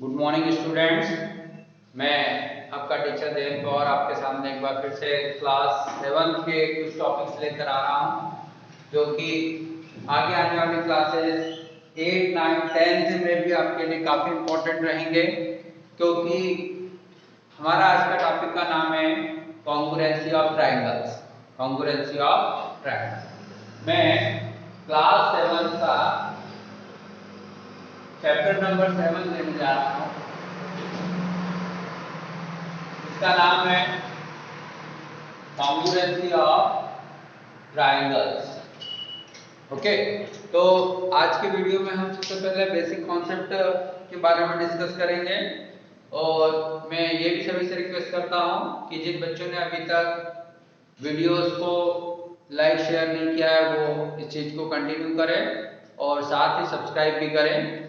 Good morning students. मैं आपका teacher Devendra Pawar आपके सामने एक बार फिर से क्लास 7 के कुछ टॉपिक्स लेकर आ रहा हूं जो कि आगे आने वाली क्लासेस 8, 9, 10 में भी आपके लिए काफ़ी इम्पोर्टेंट रहेंगे, क्योंकि हमारा आज का टॉपिक का नाम है congruency of triangles. Congruency of triangles मैं क्लास 7 का चैप्टर नंबर 7 लेने जा रहा हूँ। इसका नाम है कॉन्ग्रुएंसी ऑफ ट्रायंगल्स। ओके, तो आज के वीडियो में हम सबसे पहले बेसिक कॉन्सेप्ट के बारे में डिस्कस करेंगे, और मैं ये भी सभी से रिक्वेस्ट करता हूँ कि जिन बच्चों ने अभी तक वीडियोस को लाइक शेयर नहीं किया है वो इस चीज़ को कंटिन्यू करें और साथ ही सब्सक्राइब भी करें।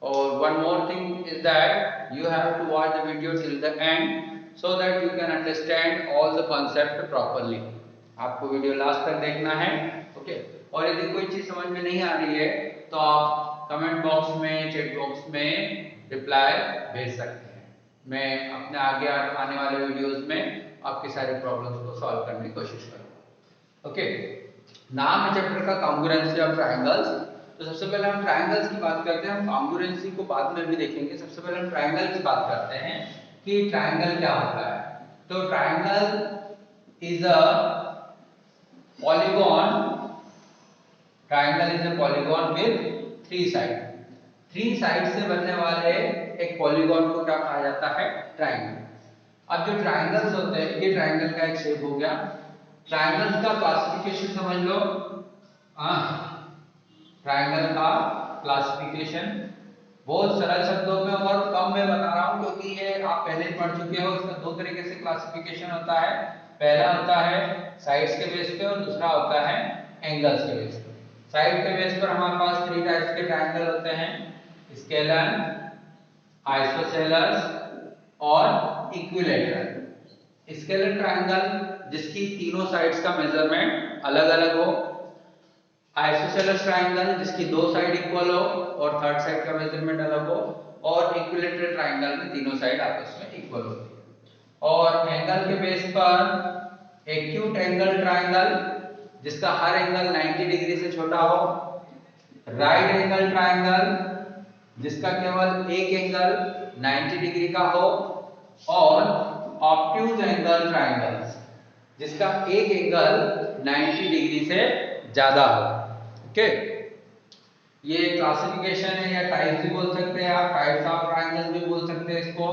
और one more thing is that you have to watch the video till the end so that you can understand all the concept properly. आपको वीडियो लास्ट तक देखना है। ओके, और यदि कोई चीज समझ में नहीं आ रही है तो आप कमेंट बॉक्स में, चैट बॉक्स में रिप्लाई भेज सकते हैं। मैं अपने आगे आने वाले वीडियोस में आपकी सारी प्रॉब्लम्स को सॉल्व करने की कोशिश करूंगा। ओके, नाम है चैप्टर का कॉन्ग्रुएंसी ऑफ ट्रायंगल्स। तो सबसे पहले हम ट्रायंगल्स की बात करते हैं, हम कॉन्ग्रुएंसी को बाद में भी देखेंगे। सबसे पहले हम ट्रायंगल की बात करते हैं कि ट्रायंगल क्या होता है। तो triangle is a polygon. Triangle is a polygon with 3 side. 3 side से बनने वाले एक पॉलीगॉन को क्या कहा जाता है? ट्रायंगल। अब जो ट्रायंगल्स होते हैं, ये ट्रायंगल का एक शेप हो गया। ट्रायंगल्स का क्लासिफिकेशन समझ लो। ट्रायंगल का क्लासिफिकेशन बहुत सरल शब्दों में और कम में बता रहा हूं, क्योंकि ये आप पहले ही पढ़ चुके हो। इसका 2 तरीके से क्लासिफिकेशन होता है। पहला होता है साइड्स के बेस पे और दूसरा होता है एंगल्स के बेस पे। साइड के बेस पर हमारे पास 3 टाइप्स के ट्रायंगल होते हैं, स्केलर, आइसोसेलेस और इक्विलैटरल। स्केलर ट्रायंगल जिसकी तीनों साइड्स का मेजरमेंट अलग-अलग हो, आइसोसेलेस ट्रायंगल जिसकी 2 साइड इक्वल हो और थर्ड साइड का मेजरमेंट अलग हो, और इक्विलैटरल ट्रायंगल में तीनों साइड आपस में इक्वल होती है। और एंगल के बेस पर एक्यूट एंगल ट्रायंगल जिसका हर एंगल 90 डिग्री से छोटा हो, राइट एंगल ट्रायंगल जिसका केवल एक एंगल 90 डिग्री का हो, और ऑब्ट्यूज एंगल ट्रायंगल्स जिसका एक एंगल 90 डिग्री से ज्यादा हो। ओके, ये क्लासिफिकेशन है या टाइप्स भी बोल सकते हैं आप, टाइप्स ऑफ ट्रायंगल भी बोल सकते हैं इसको।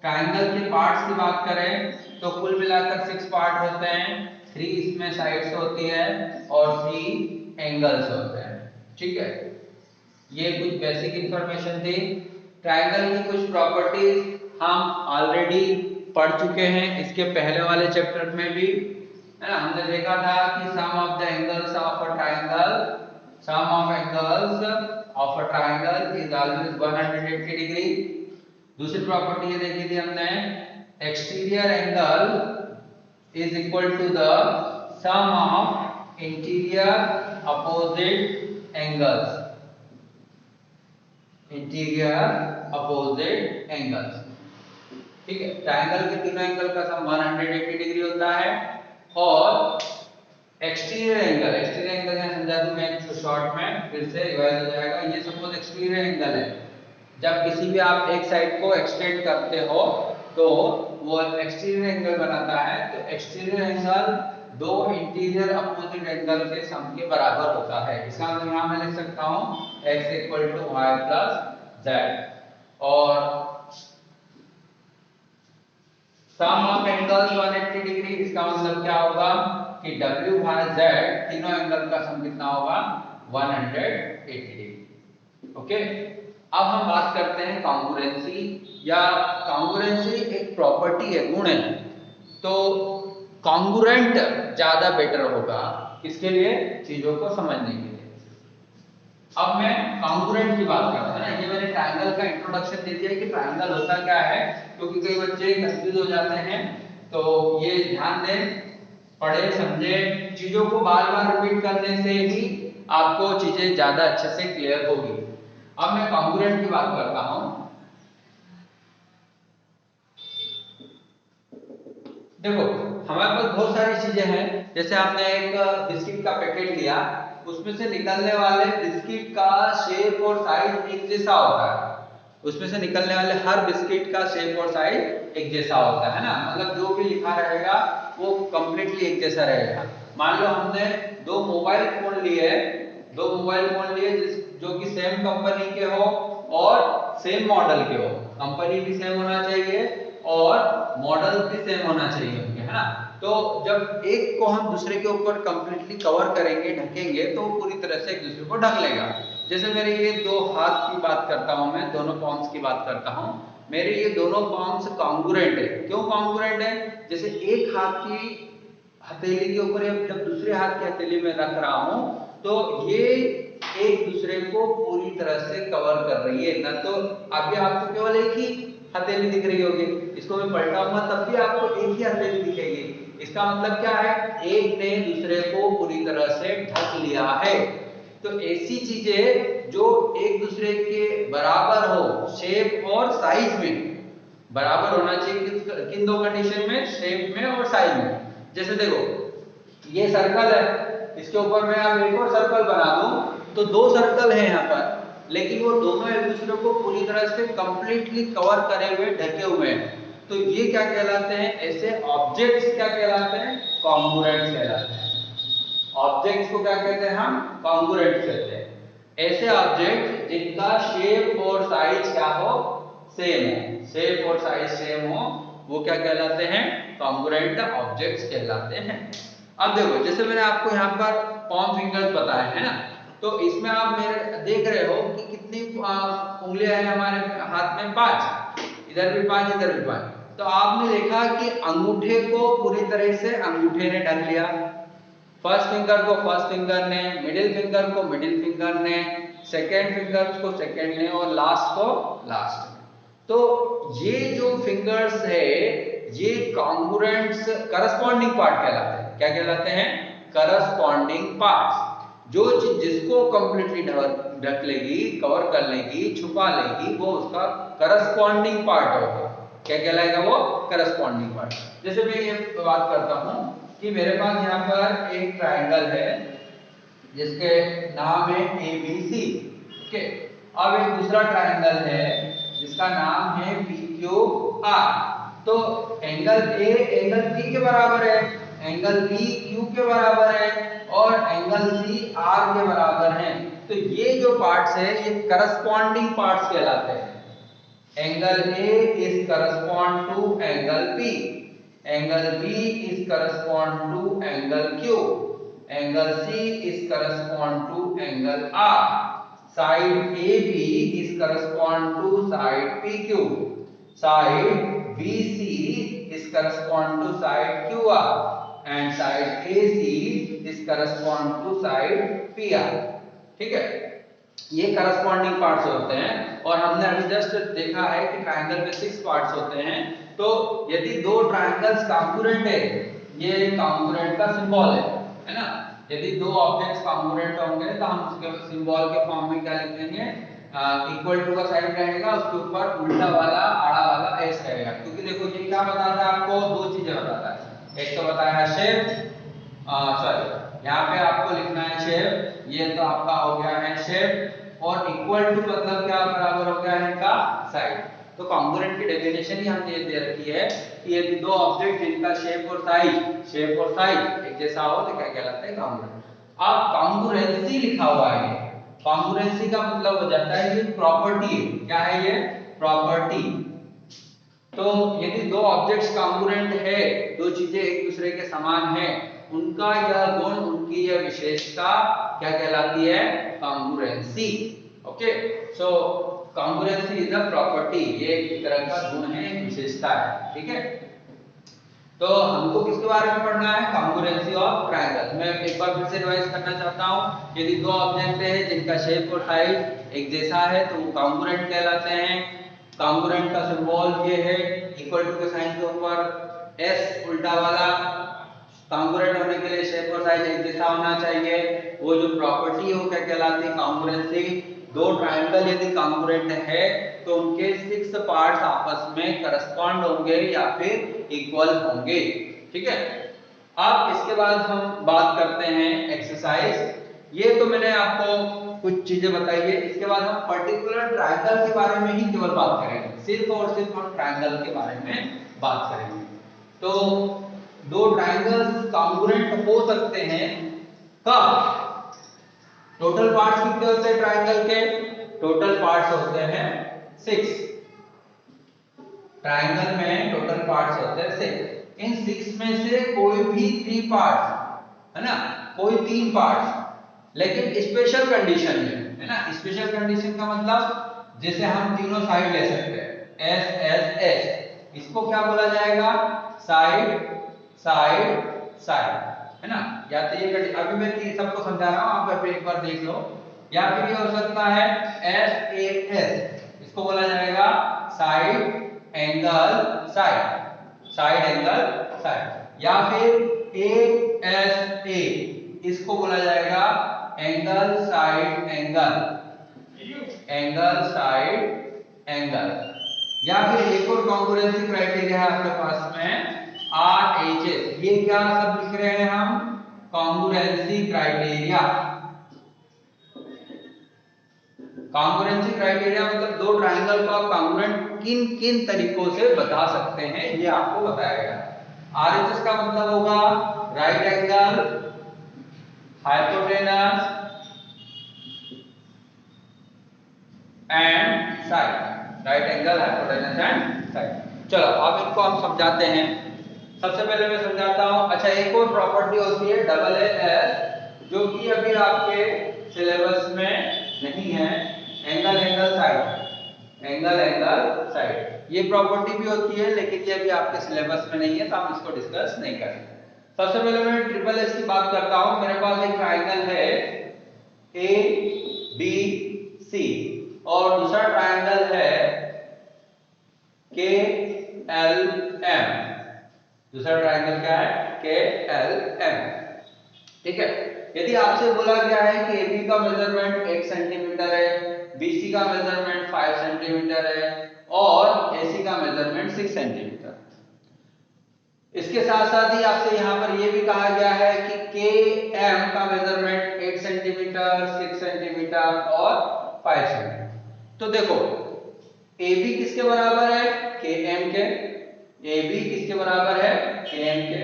ट्रायंगल के पार्ट्स की बात करें तो कुल मिलाकर 6 पार्ट होते हैं। 3 इसमें साइड्स होती है और 3 एंगल्स होते हैं। ठीक है, ये कुछ बेसिक इंफॉर्मेशन थी। ट्रायंगल की कुछ प्रॉपर्टीज हम ऑलरेडी पढ़ चुके हैं इसके पहले वाले चैप्टर में भी, है ना। हमने देखा था कि sum of the angles of a triangle, sum of angles of a triangle is always 180 degree. दूसरी प्रॉपर्टी ये देखी थी हमने, exterior angle is equal to the sum of interior opposite angles. Interior opposite angles, ठीक है। Triangle के तीनों angle का सम 180 डिग्री होता है। और एक्सटीरियर एंगल मैं समझा दूं मैं शॉर्ट में, फिर से रिवाइज हो जाएगा। ये सपोज एक्सटीरियर एंगल है, जब किसी भी आप एक साइड को एक्सटेंड करते हो तो वो एक्सटीरियर एंगल बनाता है। तो exterior angle 2 interior opposite angle के सम के बराबर होता है। इसका मतलब यहां मैं लिख सकता हूं x = y + z। और सम ऑफ एंगल्स 180 डिग्री, इसका मतलब क्या होगा कि w/z तीनों एंगल का सम कितना होगा? 180 डिग्री। ओके, अब हम बात करते हैं कॉन्ग्रुएंसी, या कॉन्ग्रुएंसी एक प्रॉपर्टी है, गुण है। तो कॉन्ग्रुएंट ज्यादा बेटर होगा किसके लिए? चीजों को समझने के लिए। अब मैं कॉन्ग्रुएंट की बात करता हूं ना, ये मैंने ट्रायंगल का इंट्रोडक्शन दे दिया कि ट्रायंगल होता क्या है, क्योंकि कई बच्चे कंफ्यूज हो जाते हैं। तो ये ध्यान दें, पढ़े समझे, चीजों को बार-बार रिपीट करने से ही आपको चीजें ज्यादा अच्छे से क्लियर होगी। अब मैं कॉन्ग्रुएंट की बात करता हूं। देखो हमारे पास बहुत सारी चीजें हैं, जैसे आपने एक बिस्किट का पैकेट लिया, उसमें से निकलने वाले बिस्किट का शेप और साइज एक जैसा होता है, उसमें से निकलने वाले हर बिस्किट का शेप और साइज एक जैसा होता है ना, मतलब जो भी लिखा रहेगा वो कंप्लीटली एक जैसा रहेगा। मान लो हमने दो मोबाइल फोन लिए, जो कि सेम कंपनी के हो और सेम मॉडल के हो, कंपनी भी सेम होना चाहिए और मॉडल भी सेम होना चाहिए उनके, है ना। तो जब एक को हम दूसरे के ऊपर कंप्लीटली कवर करेंगे, ढकेंगे, तो पूरी तरह से एक दूसरे को ढक लेगा। जैसे मेरे ये दो हाथ की बात करता हूं, मैं दोनों पॉन्स की बात करता हूं, मेरे ये दोनों पॉन्स कॉन्ग्रुएंट है। क्यों कॉन्ग्रुएंट है? जैसे एक हाथ की हथेली के ऊपर जब दूसरे हाथ की हथेली में रख रहा हूं, तो ये एक दूसरे को पूरी तरह से कवर कर रही है ना। तो अभी आपको केवल एक ही हथेली दिख रही होगी, इसको मैं पलटाऊंगा तब भी आपको एक ही हथेली दिखेगी। इसका मतलब क्या है? एक ने दूसरे को पूरी तरह से ढक लिया है। तो ऐसी चीजें जो एक दूसरे के बराबर हो, शेप और साइज में बराबर होना चाहिए, किन दो कंडीशन में? शेप में और साइज में। जैसे देखो ये सर्कल है, इसके ऊपर मैं अब एक और सर्कल बना दूं, तो दो सर्कल है यहाँ पर, लेकिन वो दोनों एक दूसरे को पूरी तरह से कंप्लीटली कवर करे हुए, ढके हुए हैं। तो ये क्या कहलाते हैं? ऐसे ऑब्जेक्ट्स क्या कहलाते हैं? कॉन्ग्रुएंट्स कहलाते हैं। ऑब्जेक्ट्स को क्या कहते हैं? हम कॉन्ग्रुएंट्स कहते हैं। ऐसे ऑब्जेक्ट जिनका शेप और साइज क्या हो? सेम हो, शेप और साइज सेम हो, वो क्या कहलाते हैं? कॉन्ग्रुएंट ऑब्जेक्ट्स कहलाते हैं। अब देखो जैसे मैंने आपको यहाँ पर पॉम फिंगर्स बताए हैं ना, तो इसमें आप मेरे देख रहे हो कि कितनी उंगलियां हैं हमारे हाथ में? 5, इधर भी 5, इधर भी 5। तो आपने देखा कि अंगूठे को पूरी तरह से अंगूठे ने ढक लिया, फर्स्ट फिंगर को फर्स्ट फिंगर ने, मिडिल फिंगर को मिडिल फिंगर ने, सेकेंड फिंगर को सेकेंड ने और लास्ट को लास्ट ने। तो ये जो फिंगर्स है ये कॉन्ग्रुएंट्स करस्पॉन्डिंग पार्ट कहलाते हैं। क्या कहलाते हैं? Corresponding parts. जो चीज जिसको कंप्लीटली ढक लेगी, कवर कर लेगी, छुपा लेगी, वो उसका करस्पॉन्डिंग पार्ट होगा। क्या कहलाएगा वो? Corresponding part. जैसे मैं ये बात करता हूं कि मेरे पास यहाँ पर एक ट्रायंगल है जिसके नाम है ABC। ओके, अब एक दूसरा ट्रायंगल है जिसका नाम है PQR। तो एंगल A एंगल P के बराबर है, एंगल B Q के बराबर है और एंगल C R के बराबर है। तो ये जो पार्ट्स है ये करस्पॉन्डिंग पार्ट्स कहलाते हैं। Angle A is correspond to angle P, angle B is correspond to angle Q, angle C is correspond to angle R, side AB is correspond to side PQ, side BC is correspond to side QR and side AC is correspond to side PR। ठीक है, ये corresponding parts होते हैं। और हमने अभी just देखा है कि ट्रायंगल में 6 पार्ट्स होते हैं। तो यदि दो ट्रायंगल्स कॉन्ग्रुएंट है, ये कॉन्ग्रुएंट का सिंबल है ना। यदि दो ऑब्जेक्ट्स कॉन्ग्रुएंट होंगे तो हम उसके सिंबल के फॉर्म में क्या लिख देंगे? इक्वल टू का साइन रहेगा, उसके ऊपर उल्टा वाला आड़ा वाला एस रहेगा। क्योंकि देखो ये क्या बताता है आपको? दो चीजें बताता है। एक तो बताया है शेप, सॉरी यहाँ पे आपको लिखना है शेप, ये तो आपका हो गया है शेप, और इक्वल टू मतलब क्या? बराबर हो गया है इनका साइड। तो कॉन्ग्रुएंट की डेफिनेशन ही हमने ये दे रखी है कि यदि दो ऑब्जेक्ट जिनका शेप और साइज एक जैसा हो तो क्या कहलाते हैं? कॉन्ग्रुएंट। अब कॉन्ग्रुएंसी लिखा हुआ है, कॉन्ग्रुएंसी का मतलब हो जाता है ये प्रॉपर्टी। क्या है ये? प्रॉपर्टी। तो यदि दो ऑब्जेक्ट्स कॉन्ग्रुएंट है, दो चीजें एक दूसरे के समान है, उनका यह गुण, उनकी यह विशेषता क्या कहलाती है? Congruency. Okay, so congruency is a property, ये एक तरह का गुण है, विशेषता है। ठीक है, तो हमको किसके बारे में पढ़ना है? Congruency of triangle. मैं एक बार फिर से रिवाइज करना चाहता हूं। यदि दो ऑब्जेक्ट है जिनका शेप और साइज एक जैसा है तो वो कॉन्ग्रुएंट कहलाते हैं। कॉन्ग्रुएंट का सिंबल ये है, इक्वल टू के साइन के ऊपर एस उल्टा वाला। कॉन्ग्रुएंट होने के लिए शेप और साइज एक जैसा होना चाहिए। वो जो प्रॉपर्टी है वो क्या कहलाती है? कॉन्ग्रुएंसी। दो ट्रायंगल यदि कॉन्ग्रुएंट है तो उनके 6 पार्ट्स आपस में करस्पॉन्ड होंगे या फिर इक्वल होंगे। ठीक है, अब इसके बाद हम बात करते हैं एक्सरसाइज। ये तो मैंने आपको कुछ चीजें बताई है, इसके बाद हम पर्टिकुलर ट्रायंगल के बारे में ही केवल बात करेंगे, सिर्फ और सिर्फ हम ट्रायंगल के बारे में बात करेंगे। तो दो ट्रायंगल्स कॉन्ग्रुएंट हो सकते हैं कब? टोटल पार्ट्स कितने होते हैं ट्रायंगल के? टोटल पार्ट्स होते हैं 6। ट्रायंगल में टोटल पार्ट्स होते हैं 6। इन 6 में से कोई भी 3 पार्ट्स, है ना, कोई 3 पार्ट्स, लेकिन स्पेशल कंडीशन में, है ना। स्पेशल कंडीशन का मतलब जैसे हम तीनों साइड ले सकते हैं, एस एस एस, इसको क्या बोला जाएगा? साइड साइड साइड, है ना। या तो ये अभी मैं सबको समझा रहा हूं, आप एक बार देख लो। या फिर ये हो सकता है एस ए एस, इसको बोला जाएगा side angle side, side angle side. या फिर ए एस ए, इसको बोला जाएगा angle side angle, angle side angle. या फिर एक और कॉन्ग्रुएंसी क्राइटेरिया है आपके पास में RHS, ये क्या सब लिख रहे हैं हम? Congruency criteria. कॉन्ग्रुएंसी क्राइटेरिया मतलब दो ट्रायंगल को आप कॉन्ग्रुएंट किन किन तरीकों से बता सकते हैं, ये आपको बताया गया। RHS का मतलब होगा right angle, hypotenuse and side, right angle, hypotenuse and side. चलो अब इनको हम समझाते हैं। सबसे पहले मैं समझाता हूं। अच्छा, एक और प्रॉपर्टी होती है डबल एस, जो कि अभी आपके सिलेबस में नहीं है, angle angle side, angle angle side. ये प्रॉपर्टी भी होती है लेकिन ये अभी आपके सिलेबस में नहीं है, तो हम इसको डिस्कस नहीं करेंगे। सबसे पहले मैं ट्रिपल एस की बात करता हूं। मेरे पास एक ट्रायंगल है ए बी सी और दूसरा ट्रायंगल है के एल एम। दूसरा ट्रायंगल क्या है? के एल एम। ठीक है, यदि आपसे बोला गया है कि AB का मेजरमेंट 1 सेंटीमीटर है, BC का मेजरमेंट 5 सेंटीमीटर है और AC का मेजरमेंट 6 सेंटीमीटर, इसके साथ साथ ही आपसे यहाँ पर यह भी कहा गया है कि KM का मेजरमेंट 8 सेंटीमीटर, 6 सेंटीमीटर और 5 सेंटीमीटर। तो देखो AB किसके बराबर है? KM के। AB किसके बराबर है? KM के।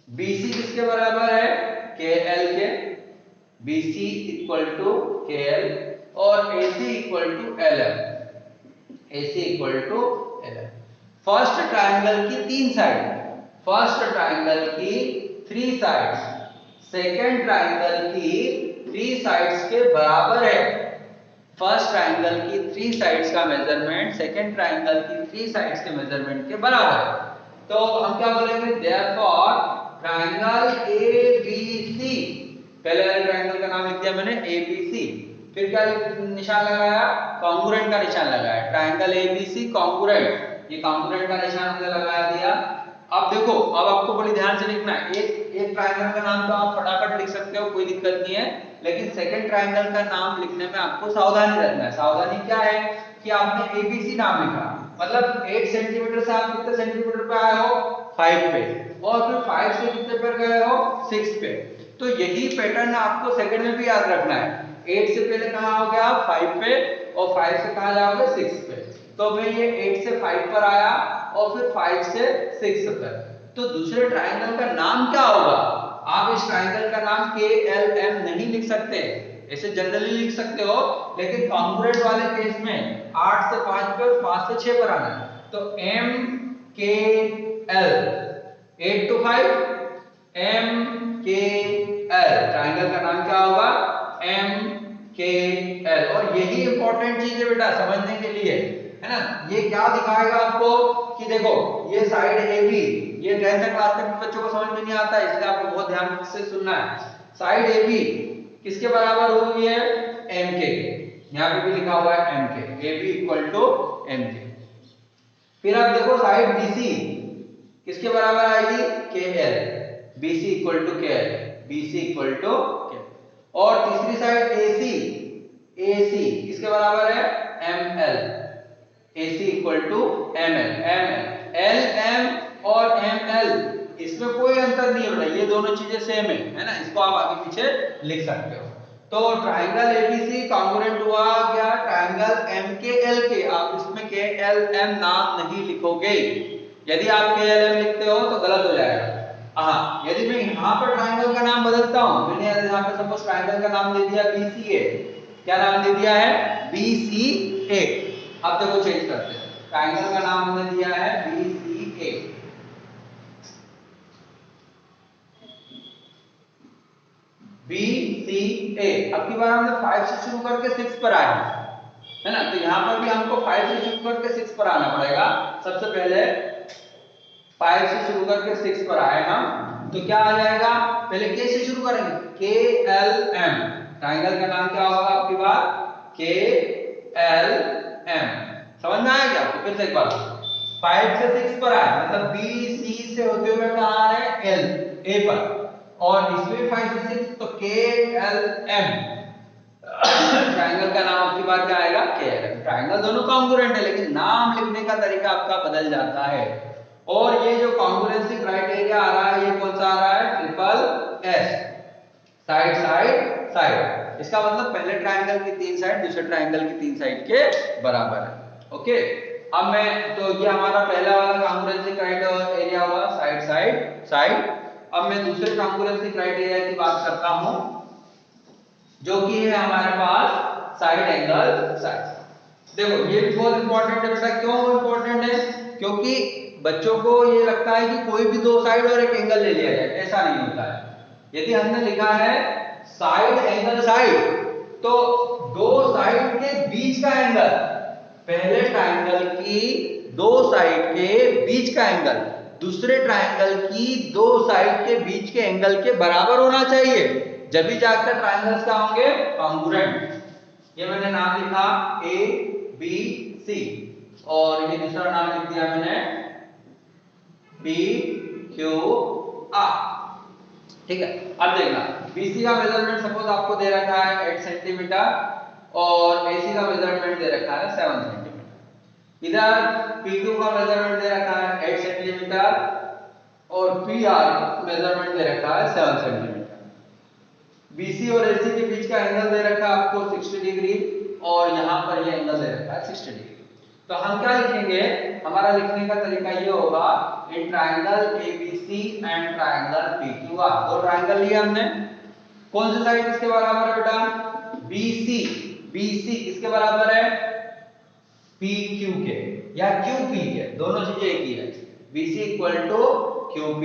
BC किसके बराबर है? KL के। BC इक्वल टू KL और AC equal to LM, AC equal to LM। First triangle की 3 साइड, फर्स्ट ट्रायंगल की 3 साइड्स सेकंड ट्रायंगल की 3 साइड्स के बराबर है। फर्स्ट ट्रायंगल की 3 साइड्स का मेजरमेंट सेकंड ट्रायंगल की 3 साइड्स के मेजरमेंट के बराबर है। तो हम क्या बोलेंगे? देयरफॉर ट्रायंगल ABC, पहले वाले ट्रायंगल का नाम लिख दिया मैंने ABC, फिर क्या निशान लगाया? कॉन्ग्रुएंट का निशान लगाया। ट्रायंगल ABC कॉन्ग्रुएंट, ये कॉन्ग्रुएंट का निशान हमने लगा दिया। अब देखो, अब आपको बड़ी ध्यान से लिखना है। एक ट्रायंगल का नाम तो आप फटाफट लिख सकते हो, कोई दिक्कत नहीं है, लेकिन सेकंड ट्रायंगल का नाम लिखने में आपको सावधानी रखना है। सावधानी क्या है कि आपने ABC नाम लिखा, मतलब 8 सेंटीमीटर से आप कितने सेंटीमीटर पे आए हो? 5 पे, और फिर 5 से कितने पे गए हो? 6 पे। तो यही पैटर्न आपको सेकंड में भी याद रखना है। 8 से पहले कहां आओगे आप? 5 पे, और 5 से कहां जाओगे? 6 पे। तो मैं ये 8 से 5 पर आया और फिर 5 से 6 पर। तो दूसरे ट्रायंगल का नाम क्या होगा? आप इस ट्रायंगल का नाम KLM नहीं लिख सकते, ऐसे जनरली लिख सकते हो, लेकिन कॉन्ग्रुएंट वाले केस में 8 से 5 पे और 5 से 6 पर आना है। तो MKL, 8 to 5 MKL, ट्रायंगल का नाम क्या होगा? MKL। और यही इंपॉर्टेंट चीज है बेटा समझने के लिए, है ना। ये क्या दिखाएगा आपको कि देखो ये साइड AB, ये 10th क्लास तक बच्चों को समझ में नहीं आता है, इसलिए आपको बहुत ध्यान से सुनना है। साइड AB किसके बराबर होगी? है MK के। यहाँ पे भी लिखा हुआ है MK, AB equal to MK। फिर आप देखो साइड BC किसके बराबर आएगी? KL, BC equal to KL, BC equal to KL। और तीसरी साइड AC AC किसके बराबर है ML, AC equal to ML, LM और ML इसमें कोई अंतर नहीं है बेटा, ये दोनों चीजें सेम है ना, इसको आप आगे पीछे लिख सकते हो। तो ट्राइंगल एबीसी कॉन्ग्रुएंट हुआ क्या ट्राइंगल MKL, आप इसमें KLM नाम नहीं लिखोगे, यदि आप KLM लिखते हो तो गलत हो जाएगा। हाँ, यदि मैं यहाँ पर ट्राइंगल का नाम बदलता हूँ, मैंने यहाँ पे सपोज ट्राइंगल का नाम दे दिया BCA, क्या नाम दे दिया है BCA, अब देखो चेंज करते हैं, ट्राइंगल का नाम हमने दिया है BCA, BCA, अब की बार हमने 5 से शुरू करके 6 पर आए है ना, तो यहाँ पर भी हमको 5 से शुरू करके 6 पर आना पड़ेगा। सबसे पहले 5 से शुरू करके 6 पर आए हम, तो क्या आ जाएगा, पहले K से शुरू करेंगे, KLM, ट्राइंगल का नाम क्या होगा आपकी बार KLM, समझ में आया क्या आपको? फिर से एक बार 5 से 6 पर आए, मतलब BC से होते हुए कहाँ आ रहे हैं L A पर, और इसमें 5 से 6 तो KLM, ट्राइंगल का नाम आपकी बार क्या आएगा KLM, ट्राइंगल दोनों कॉन्ग्रुएंट है लेकिन नाम लिखने का तरीका आपका बदल जाता है। और ये जो कॉन्ग्रुएंसी क्राइटेरिया आ रहा है ये कौन सा आ रहा है triple S, side side side, इसका मतलब पहले ट्राइंगल की 3 साइड दूसरे ट्राइंगल की 3 साइड के बराबर है। ओके, अब मैं तो ये हमारा पहला वाला कॉन्ग्रुएंसी क्राइटेरिया हुआ साइड साइड साइड। अब मैं दूसरे कॉन्ग्रुएंसी क्राइटेरिया की बात करता हूं जो कि है हमारे पास साइड एंगल साइड। देखो ये भी बहुत इंपॉर्टेंट है बेटा, क्यों इंपॉर्टेंट है, क्योंकि बच्चों को ये लगता है कि कोई भी 2 साइड और एक एंगल ले लिया जाए, ऐसा नहीं होता है। यदि हमने लिखा है साइड एंगल साइड, तो 2 साइड के बीच का एंगल, पहले ट्राइंगल की 2 साइड के बीच का एंगल दूसरे ट्राइंगल की 2 साइड के बीच के एंगल के बराबर होना चाहिए, जब भी जाकर ट्राइंगल्स क्या होंगे कॉन्ग्रुएंट। ये मैंने नाम लिखा ABC और ये दूसरा नाम लिख दिया मैंने PQR, ठीक है। अब देखना BC का मेजरमेंट सपोज आपको दे रखा है 8 सेंटीमीटर और AC का मेजरमेंट दे रखा है 7 सेंटीमीटर, इधर PQ का मेजरमेंट दे रखा है 8 सेंटीमीटर और PR मेजरमेंट दे रखा है 7 सेंटीमीटर। BC और AC के बीच का एंगल दे रखा है आपको 60 डिग्री और यहाँ पर ये एंगल दे रखा है 60 डिग्री। तो हम क्या लिखेंगे, हमारा लिखने का तरीका ये होगा in triangle ABC and triangle PQR, 2 triangle लिए हमने, कौन सी साइड किसके बराबर है बेटा BC किसके बराबर है PQ के या QP के, दोनों चीजें एक ही है, BC इक्वल टू QP।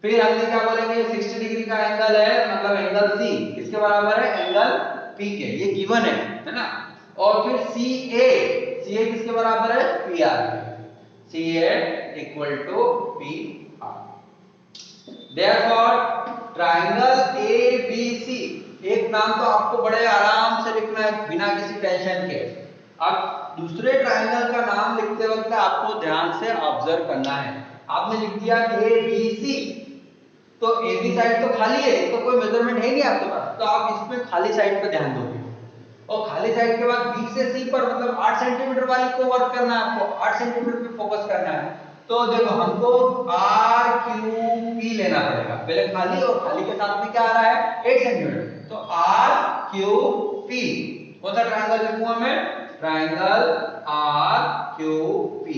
फिर हमने क्या बोलेंगे 60 डिग्री का एंगल है, मतलब एंगल C किसके बराबर है एंगल P के, ये गिवन है ना। और फिर CA किसके बराबर है PR, CA equal to PR। Therefore triangle ABC, एक नाम तो आपको बड़े आराम से लिखना है बिना किसी टेंशन के। अब दूसरे ट्राइंगल का नाम लिखते वक्त आपको ध्यान से ऑब्जर्व करना है। आपने लिख दिया ABC, तो AB साइड तो खाली है, तो कोई मेजरमेंट है नहीं आपके पास, तो आप इसमें खाली साइड पे ध्यान दोगे और खाली साइड के बाद B से C पर मतलब 8 सेंटीमीटर वाली को वर्क करना है, आपको 8 सेंटीमीटर पे फोकस करना है। तो देखो हमको RQP लेना पड़ेगा, पहले खाली और खाली के साथ में क्या आ रहा है 8 सेंटीमीटर, तो RQP कौन सा ट्राइंगल लिखूंगा मैं, ट्राइंगल RQP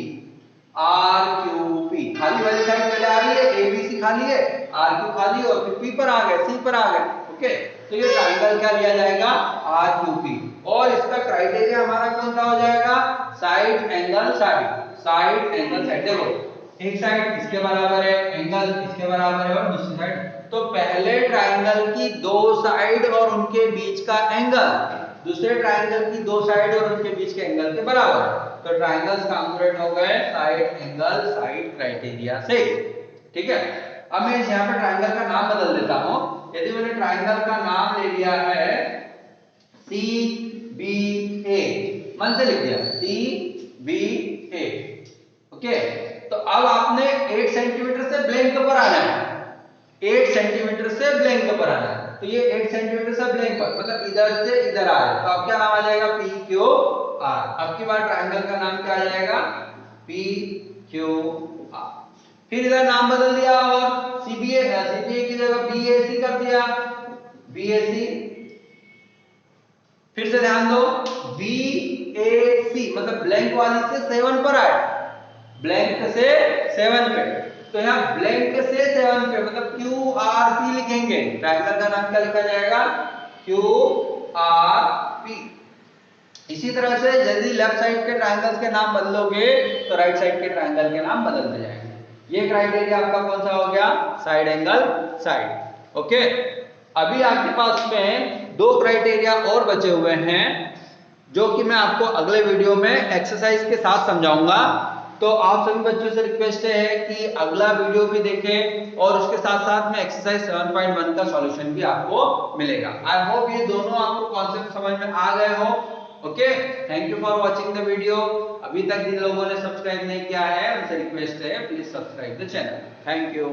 खाली वाली साइड पहले आ रही है, ABC खाली है, RQ खाली और फिर P पर आ गए, C पर आ गए। ओके, तो ये ट्राइंगल क्या लिया जाएगा RQP और इसका क्राइटेरिया हमारा कौन सा हो जाएगा साइड एंगल साइड। देखो एक साइड इसके बराबर है, एंगल इसके बराबर है और दूसरी साइड, तो पहले ट्राइंगल की 2 साइड और उनके बीच का एंगल दूसरे ट्राइंगल की 2 साइड और उनके बीच के एंगल के बराबर, तो ट्राइंगल्स कॉन्ग्रुएंट हो गए साइड एंगल साइड क्राइटेरिया से, ठीक है। अब मैं यहाँ पे ट्राइंगल का नाम बदल देता हूँ, यदि मैंने ट्राइंगल का नाम ले लिया है CBA, मन से लिख दिया CBA, ओके। तो अब आपने 8 सेंटीमीटर से ब्लैंक पर आना है, 8 सेंटीमीटर से ब्लैंक पर आना है, तो ये 8 सेंटीमीटर से ब्लैंक पर मतलब इधर से इधर आ रहा है, तो अब क्या नाम आ जाएगा पी क्यू आर। अब की बार ट्रायंगल का नाम क्या आ जाएगा पी क्यू आर। फिर इधर नाम बदल दिया और सीबीए की जगह बीएसी कर दिया, बीएसी। फिर से ध्यान दो बीएसी मतलब ब्लैंक वाली से 7 पर आए, ब्लैंक से 7 पे, तो यहाँ ब्लैंक से 7 पे मतलब क्यू आर पी लिखेंगे। ट्रायंगल का नाम क्या लिखा जाएगा क्यू आर पी। इसी तरह से यदि लेफ्ट साइड के ट्रायंगल्स के नाम बदलोगे तो राइट साइड के ट्रायंगल के नाम बदलते जाएंगे। ये क्राइटेरिया आपका कौन सा हो गया साइड एंगल साइड। ओके, अभी आपके पास में 2 क्राइटेरिया और बचे हुए हैं जो कि मैं आपको अगले वीडियो में एक्सरसाइज के साथ समझाऊंगा। तो आप सभी बच्चों से रिक्वेस्ट है कि अगला वीडियो भी देखें और उसके साथ साथ में एक्सरसाइज 7.1 का सॉल्यूशन भी आपको मिलेगा। आई होप ये दोनों आपको कॉन्सेप्ट समझ में आ गए हो। Okay, thank you for watching the video. अभी तक जिन लोगों ने सब्सक्राइब नहीं किया है उनसे रिक्वेस्ट है please subscribe the channel. Thank you.